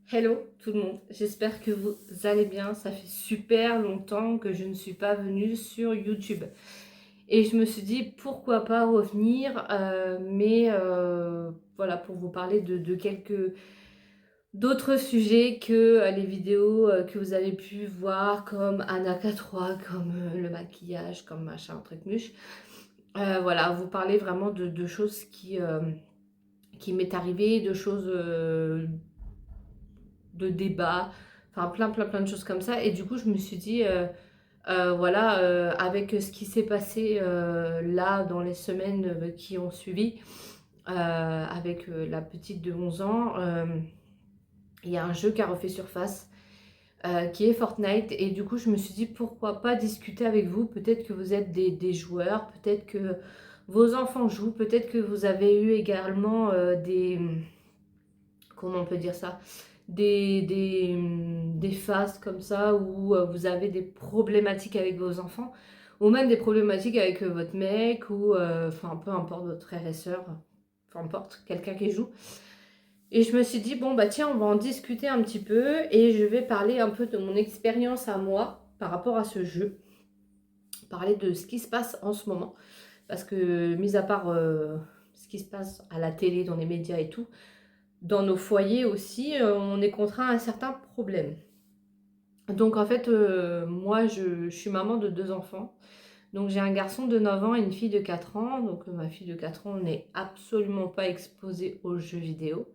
Hello tout le monde, j'espère que vous allez bien. Ça fait super longtemps que je ne suis pas venue sur YouTube. Et je me suis dit pourquoi pas revenir, voilà, pour vous parler de quelques d'autres sujets que les vidéos que vous avez pu voir, comme Anna K3, comme le maquillage, comme machin, truc muche. Voilà, vous parler vraiment de choses qui m'est arrivé, de choses de débats, enfin plein de choses comme ça. Et du coup, je me suis dit, voilà, avec ce qui s'est passé là dans les semaines qui ont suivi, avec la petite de 11 ans, il y a un jeu qui a refait surface. Qui est Fortnite, et du coup je me suis dit pourquoi pas discuter avec vous. Peut-être que vous êtes des joueurs, peut-être que vos enfants jouent, peut-être que vous avez eu également comment on peut dire ça, des phases comme ça où vous avez des problématiques avec vos enfants, ou même des problématiques avec votre mec, ou enfin peu importe, votre frère et soeur, peu importe, quelqu'un qui joue. Et je me suis dit, bon bah tiens, on va en discuter un petit peu, et je vais parler un peu de mon expérience à moi par rapport à ce jeu, parler de ce qui se passe en ce moment, parce que mis à part ce qui se passe à la télé, dans les médias et tout, dans nos foyers aussi, on est contraint à certains problèmes. Donc en fait, moi je suis maman de 2 enfants. Donc j'ai un garçon de 9 ans et une fille de 4 ans. Donc ma fille de 4 ans n'est absolument pas exposée aux jeux vidéo.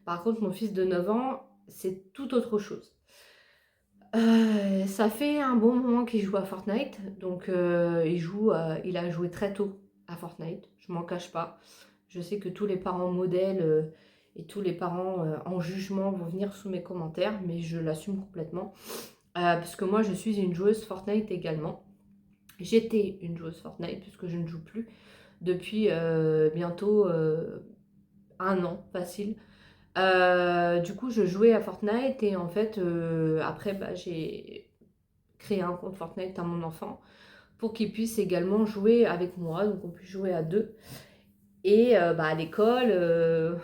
Par contre mon fils de 9 ans, c'est tout autre chose. Ça fait un bon moment qu'il joue à Fortnite. Donc il a joué très tôt à Fortnite, je m'en cache pas. Je sais que tous les parents modèles et tous les parents en jugement vont venir sous mes commentaires, mais je l'assume complètement. Parce que moi, je suis une joueuse Fortnite également. J'étais une joueuse Fortnite, puisque je ne joue plus depuis bientôt 1 an, facile. Du coup, je jouais à Fortnite, et en fait, après, bah, j'ai créé un compte Fortnite à mon enfant pour qu'il puisse également jouer avec moi, donc on puisse jouer à deux. Et bah, à l'école,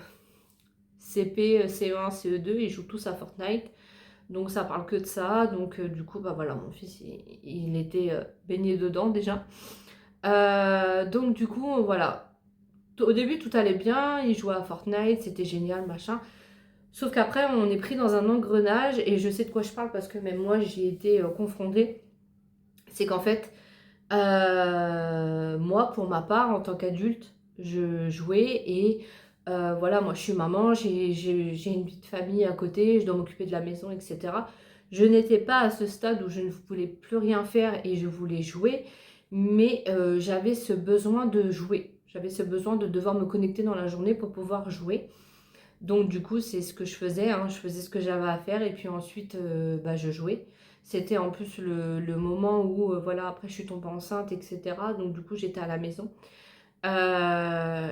CP, CE1, CE2, ils jouent tous à Fortnite. Donc ça parle que de ça. Donc du coup, bah voilà, mon fils, il était baigné dedans déjà. Donc du coup, voilà. Au début, tout allait bien. Il jouait à Fortnite, c'était génial, machin. Sauf qu'après, on est pris dans un engrenage, et je sais de quoi je parle parce que même moi, j'y ai été confrontée. C'est qu'en fait, moi, pour ma part, en tant qu'adulte, je jouais, et voilà, moi je suis maman, j'ai une vie de famille à côté, je dois m'occuper de la maison, etc. Je n'étais pas à ce stade où je ne voulais plus rien faire et je voulais jouer, mais j'avais ce besoin de jouer. J'avais ce besoin de devoir me connecter dans la journée pour pouvoir jouer. Donc du coup, c'est ce que je faisais, hein. Je faisais ce que j'avais à faire, et puis ensuite, bah, je jouais. C'était en plus le moment où, voilà, après je suis tombée enceinte, etc. Donc du coup, j'étais à la maison. Euh,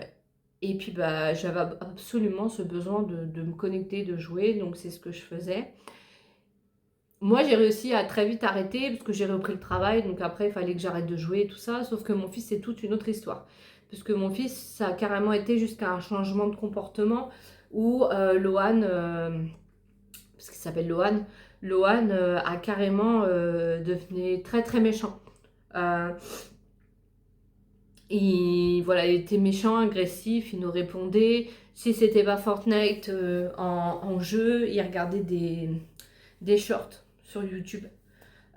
et puis, bah, j'avais absolument ce besoin de me connecter, de jouer. Donc c'est ce que je faisais. Moi, j'ai réussi à très vite arrêter parce que j'ai repris le travail. Donc après, il fallait que j'arrête de jouer et tout ça. Sauf que mon fils, c'est toute une autre histoire. Parce que mon fils, ça a carrément été jusqu'à un changement de comportement où Lohan, parce qu'il s'appelle Lohan, Lohan a carrément devenu très très méchant. Euh, voilà, il était méchant, agressif, il nous répondait. Si c'était pas Fortnite en jeu, il regardait des shorts sur YouTube.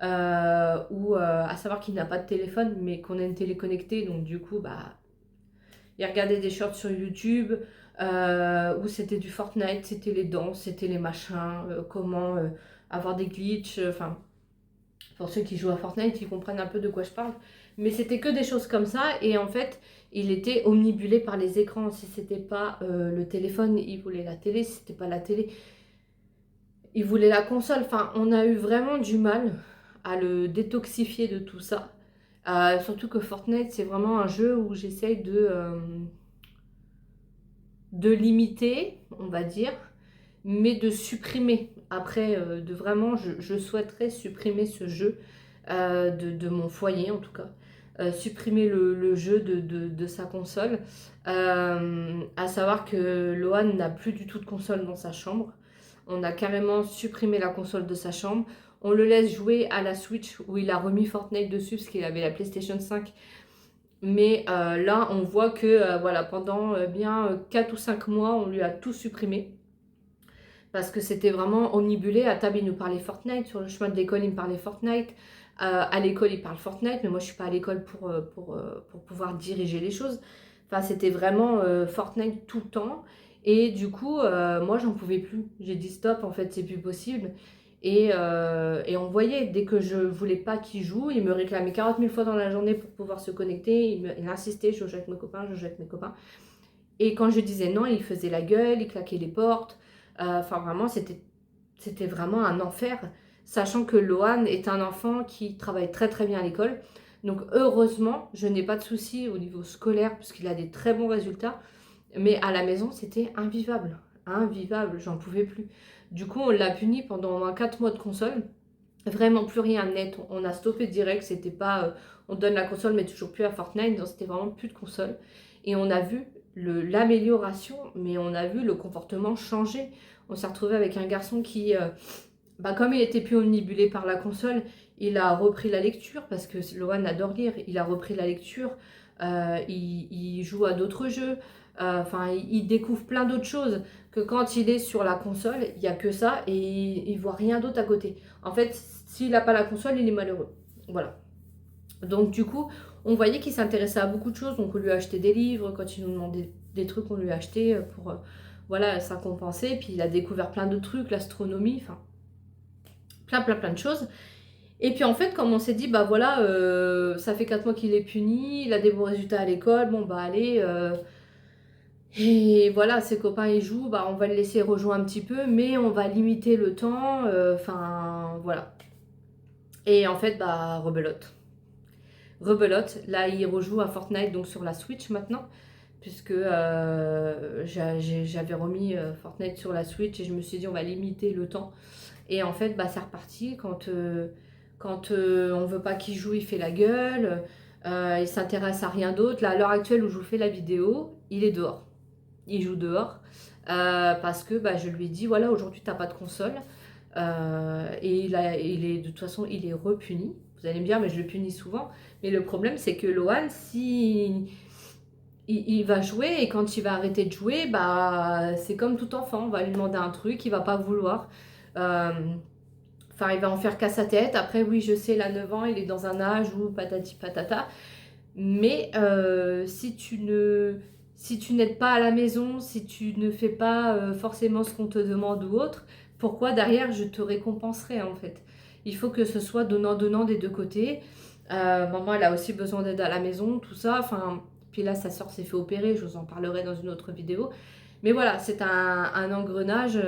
Ou à savoir qu'il n'a pas de téléphone, mais qu'on a une télé connectée, donc du coup, bah, il regardait des shorts sur YouTube, où c'était du Fortnite, c'était les danses, c'était les machins, comment avoir des glitches, enfin, pour ceux qui jouent à Fortnite, ils comprennent un peu de quoi je parle. Mais c'était que des choses comme ça, et en fait, il était omnibulé par les écrans. Si c'était pas le téléphone, il voulait la télé. Si c'était pas la télé, il voulait la console. Enfin, on a eu vraiment du mal à le détoxifier de tout ça. Surtout que Fortnite, c'est vraiment un jeu où j'essaye de limiter, on va dire, mais de supprimer. Après, de vraiment, je souhaiterais supprimer ce jeu de mon foyer, en tout cas. Supprimer le jeu de sa console. À savoir que Lohan n'a plus du tout de console dans sa chambre. On a carrément supprimé la console de sa chambre. On le laisse jouer à la Switch où il a remis Fortnite dessus parce qu'il avait la PlayStation 5. Mais là, on voit que voilà, pendant bien 4 ou 5 mois, on lui a tout supprimé. Parce que c'était vraiment omnibulé. À table, il nous parlait Fortnite. Sur le chemin de l'école, il me parlait Fortnite. À l'école, il parle Fortnite. Mais moi, je suis pas à l'école pour pouvoir diriger les choses. Enfin, c'était vraiment Fortnite tout le temps. Et du coup, moi, j'en pouvais plus. J'ai dit stop, en fait, c'est plus possible. Et on voyait, dès que je voulais pas qu'il joue, il me réclamait 40 000 fois dans la journée pour pouvoir se connecter. Il insistait, je joue avec mes copains, je joue avec mes copains. Et quand je disais non, il faisait la gueule, il claquait les portes. Enfin, vraiment, c'était vraiment un enfer. Sachant que Lohan est un enfant qui travaille très très bien à l'école. Donc heureusement, je n'ai pas de soucis au niveau scolaire puisqu'il a des très bons résultats. Mais à la maison, c'était invivable. Invivable, j'en pouvais plus. Du coup, on l'a puni pendant au moins 4 mois de console. Vraiment plus rien net. On a stoppé direct. C'était pas on donne la console mais toujours plus à Fortnite. Donc c'était vraiment plus de console. Et on a vu l'amélioration, mais on a vu le comportement changer. On s'est retrouvé avec un garçon qui, comme il était plus omnibulé par la console, il a repris la lecture parce que Lohan adore lire. Il a repris la lecture. Il joue à d'autres jeux. Enfin, il découvre plein d'autres choses que quand il est sur la console, il n'y a que ça et il voit rien d'autre à côté. En fait, s'il n'a pas la console, il est malheureux. Voilà. Donc du coup, on voyait qu'il s'intéressait à beaucoup de choses. Donc on lui a acheté des livres. Quand il nous demandait des trucs, on lui a acheté pour voilà, ça compensait. Puis il a découvert plein de trucs, l'astronomie, enfin plein de choses. Et puis en fait, comme on s'est dit, bah voilà, ça fait 4 mois qu'il est puni, il a des bons résultats à l'école, bon bah allez, et voilà, ses copains ils jouent, bah on va le laisser rejouer un petit peu, mais on va limiter le temps, enfin voilà. Et en fait, bah rebelote. Rebelote, là il rejoue à Fortnite donc sur la Switch maintenant, puisque j'avais remis Fortnite sur la Switch et je me suis dit on va limiter le temps. Et en fait, bah c'est reparti quand on veut pas qu'il joue, il fait la gueule, il s'intéresse à rien d'autre. Là, à l'heure actuelle où je vous fais la vidéo, il est dehors. Il joue dehors parce que je lui ai dit voilà, aujourd'hui t'as pas de console. Et il est de toute façon, il est repuni. Vous allez me dire, mais je le punis souvent. Mais le problème, c'est que Lohan, si il va jouer et quand il va arrêter de jouer, bah c'est comme tout enfant. On va lui demander un truc, il va pas vouloir. Euh, Enfin, il va en faire qu'à sa tête. Après, oui, je sais, il a 9 ans, il est dans un âge où patati patata. Mais si tu n'aides pas à la maison, si tu ne fais pas forcément ce qu'on te demande ou autre, pourquoi derrière je te récompenserai en fait? Il faut que ce soit donnant-donnant des deux côtés. Maman, elle a aussi besoin d'aide à la maison, tout ça. Enfin, puis là, sa soeur s'est fait opérer, je vous en parlerai dans une autre vidéo. Mais voilà, c'est un engrenage.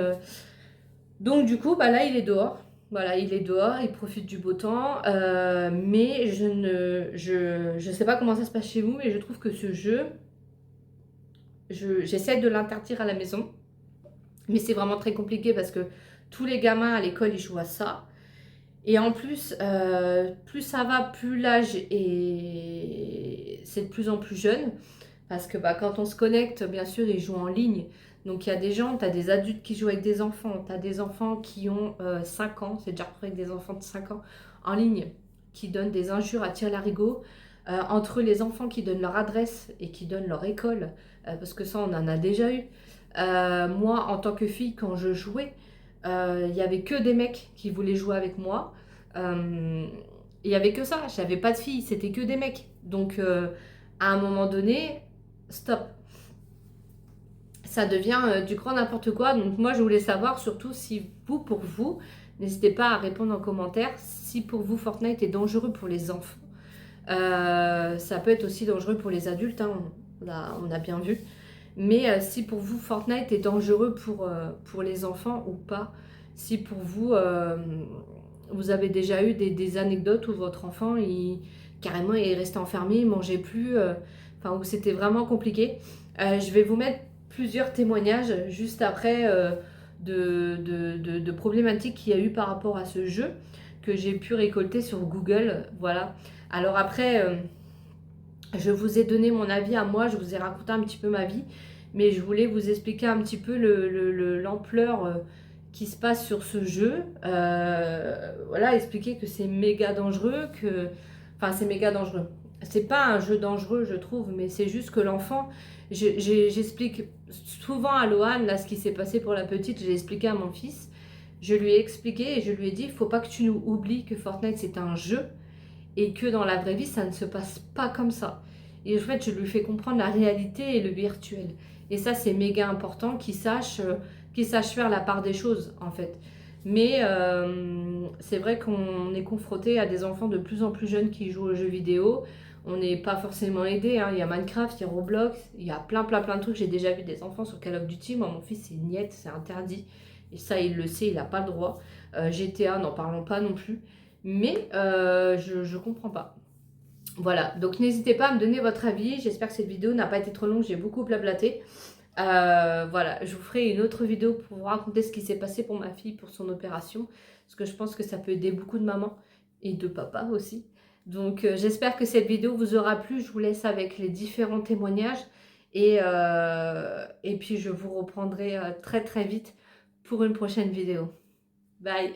Donc du coup, là, il est dehors. Voilà, il est dehors, il profite du beau temps. Mais je sais pas comment ça se passe chez vous, mais je trouve que ce jeu, j'essaie de l'interdire à la maison. Mais c'est vraiment très compliqué parce que tous les gamins à l'école, ils jouent à ça. Et en plus, plus ça va, plus l'âge est... c'est de plus en plus jeune. Parce que quand on se connecte, bien sûr, ils jouent en ligne. Donc il y a des gens, tu as des adultes qui jouent avec des enfants, tu as des enfants qui ont 5 ans, c'est déjà retrouvé avec des enfants de 5 ans en ligne, qui donnent des injures à tir-larigot. Entre les enfants qui donnent leur adresse et qui donnent leur école, parce que ça on en a déjà eu. Moi, en tant que fille, quand je jouais, il y avait que des mecs qui voulaient jouer avec moi. Il y avait que ça, j'avais pas de filles, c'était que des mecs. Donc à un moment donné, stop. Ça devient du grand n'importe quoi. Donc moi, je voulais savoir surtout si vous, pour vous, n'hésitez pas à répondre en commentaire, si pour vous, Fortnite est dangereux pour les enfants. Ça peut être aussi dangereux pour les adultes, hein, on a bien vu. Mais si pour vous, Fortnite est dangereux pour les enfants ou pas. Si pour vous, vous avez déjà eu des anecdotes où votre enfant, carrément, il est resté enfermé, il ne mangeait plus, enfin, où c'était vraiment compliqué. Je vais vous mettre plusieurs témoignages juste après de problématiques qu'il y a eu par rapport à ce jeu que j'ai pu récolter sur Google. Voilà. Alors après, je vous ai donné mon avis à moi, je vous ai raconté un petit peu ma vie, mais je voulais vous expliquer un petit peu l'ampleur qui se passe sur ce jeu. Voilà, expliquer que c'est méga dangereux, que... Enfin, c'est méga dangereux. C'est pas un jeu dangereux, je trouve, mais c'est juste que l'enfant... J'explique souvent à Loane, là, ce qui s'est passé pour la petite, j'ai expliqué à mon fils. Je lui ai expliqué et je lui ai dit, il faut pas que tu nous oublies que Fortnite, c'est un jeu et que dans la vraie vie, ça ne se passe pas comme ça. Et en fait, je lui fais comprendre la réalité et le virtuel. Et ça, c'est méga important qu'il sache faire la part des choses, en fait. Mais c'est vrai qu'on est confronté à des enfants de plus en plus jeunes qui jouent aux jeux vidéo. On n'est pas forcément aidé, hein. Il y a Minecraft, il y a Roblox, il y a plein de trucs. J'ai déjà vu des enfants sur Call of Duty. Moi, mon fils, c'est niette, c'est interdit. Et ça, il le sait, il n'a pas le droit. GTA, n'en parlons pas non plus. Mais je comprends pas. Voilà, donc n'hésitez pas à me donner votre avis. J'espère que cette vidéo n'a pas été trop longue, j'ai beaucoup blablaté. Voilà, je vous ferai une autre vidéo pour vous raconter ce qui s'est passé pour ma fille pour son opération. Parce que je pense que ça peut aider beaucoup de mamans et de papas aussi. Donc j'espère que cette vidéo vous aura plu. Je vous laisse avec les différents témoignages. Et puis je vous reprendrai très vite pour une prochaine vidéo. Bye!